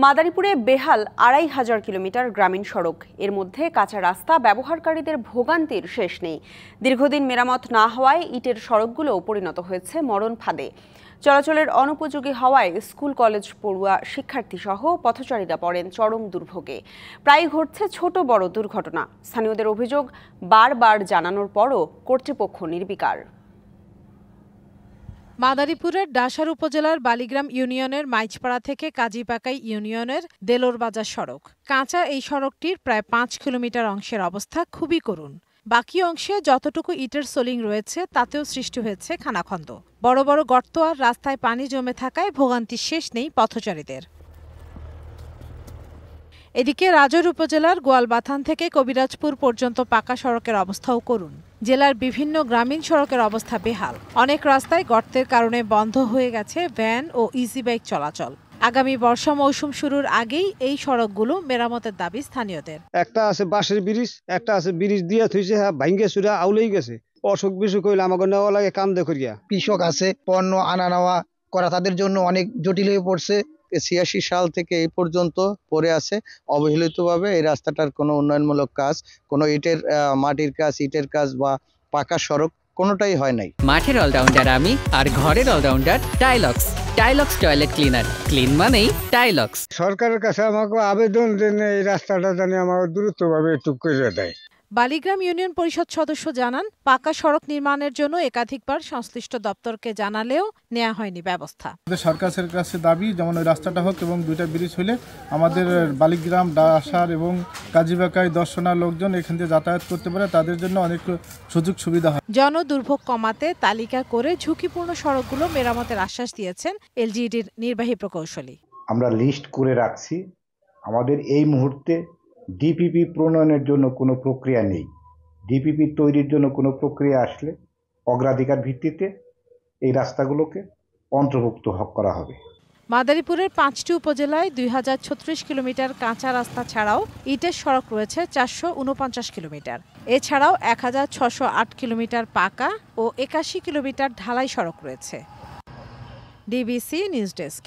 মাদারীপুরে বেহাল ২৫০০ কিলোমিটার গ্রামীণ সড়ক। এর মধ্যে কাঁচা রাস্তা ব্যবহারকারীদের ভোগান্তির শেষ নেই। দীর্ঘদিন মেরামত না হওয়ায় ইটের সড়কগুলো পরিণত হয়েছে মরণ ফাঁদে। চলাচলের অনুপযোগী হওয়ায় স্কুল কলেজ পড়ুয়া শিক্ষার্থী সহ পথচারীরা পড়েন চরম দুর্ভোগে। প্রায় ঘটছে ছোট বড় দুর্ঘটনা। স্থানীয়দের অভিযোগ, বারবার জানানোর পরও কর্তৃপক্ষ নির্বিকার। মাদারীপুরের ডাসার উপজেলার বালিগ্রাম ইউনিয়নের মাইজপাড়া থেকে কাজীপাকাই ইউনিয়নের দেলোর বাজার সড়ক। কাঁচা এই সড়কটির প্রায় ৫ কিলোমিটার অংশের অবস্থা খুবই করুণ। বাকি অংশে যতটুকু ইটের সোলিং রয়েছে তাতেও সৃষ্টি হয়েছে খানাখন্দ। বড় বড় গর্ত আর রাস্তায় পানি জমে থাকায় ভোগান্তির শেষ নেই পথচারীদের। এদিকে রাজৈর উপজেলার গোয়ালবাথান থেকে কবিরাজপুর পর্যন্ত পাকা সড়কের অবস্থাও করুণ। জেলার বিভিন্ন গ্রামীণ সড়কের অবস্থা বেহাল। অনেক রাস্তায় গর্তের কারণে বন্ধ হয়ে গেছে ভ্যান ও ইজি বাইক চলাচল। আগামী বর্ষা মৌসুম শুরুর আগেই এই সড়কগুলো মেরামতের দাবি স্থানীয়দের। একটা আছে বাঁশের ব্রিজ, একটা আছে ব্রিজ দিয়ে থইছে ভাঙ্গে চুরা আউলেই গেছে। অসুখ বিসুখ হইলে আমাকে নেওয়া লাগে কান্দে করিয়া। কৃষক আছে, পণ্য আনা নেওয়া করা তাদের জন্য অনেক জটিল হয়ে পড়ছে। ৮৬ সাল থেকে এই পর্যন্ত পড়ে আছে অবহেলিতভাবে। এই রাস্তাটার কোনো উন্নয়নমূলক কাজ, কোনো ইটের মাটির কাজ, ইটের কাজ বা পাকা সড়ক কোনোটাই হয় নাই। মাঠের অলরাউন্ডার আমি, আর ঘরের allrounder Tylox. Tylox toilet cleaner, clean মানেই টাইলক্স। সরকারের কাছে আমাকে আবেদন দেন এই রাস্তাটা জানি আমাকে দ্রুতভাবে একটু করে দেয়। বালিগ্রাম ইউনিয়ন পরিষদ সদস্য জানান, পাকা সড়ক নির্মাণের জন্য একাধিকবার সংশ্লিষ্ট দপ্তরকে জানালেও নেওয়া হয়নি ব্যবস্থা। সরকারের কাছে দাবি যেমন ওই রাস্তাটা হোক এবং দুইটা ব্রিজ হলে আমাদের বালিগ্রাম, ডাসার এবং কাজীবাকাই দর্শনার লোকজন এখান থেকে যাতায়াত করতে পারে, তাদের জন্য অনেক সুযোগ সুবিধা হয়। জনদুর্ভোগ কমাতে তালিকা করে ঝুঁকিপূর্ণ সড়কগুলো মেরামতের আশ্বাস দিয়েছেন এলজিইডির নির্বাহী প্রকৌশলী। আমরা লিস্ট করে রাখছি। আমাদের এই মুহূর্তে ডিপিপি প্রণয়নের জন্য কোনো প্রক্রিয়া নেই। ডিপিপি তৈরির জন্য কোনো প্রক্রিয়া আসলে অগ্রাধিকার ভিত্তিতে এই রাস্তাগুলোকে অন্তর্ভুক্ত করা হবে। মাদারীপুরের ৫টি উপজেলায় ২০৩৬ কিলোমিটার কাঁচা রাস্তা ছাড়াও ইটের সড়ক রয়েছে ৪৪৯ কিলোমিটার। এছাড়াও ১৬০৮ কিলোমিটার পাকা ও ৮১ কিলোমিটার ঢালাই সড়ক রয়েছে। DBC news desk.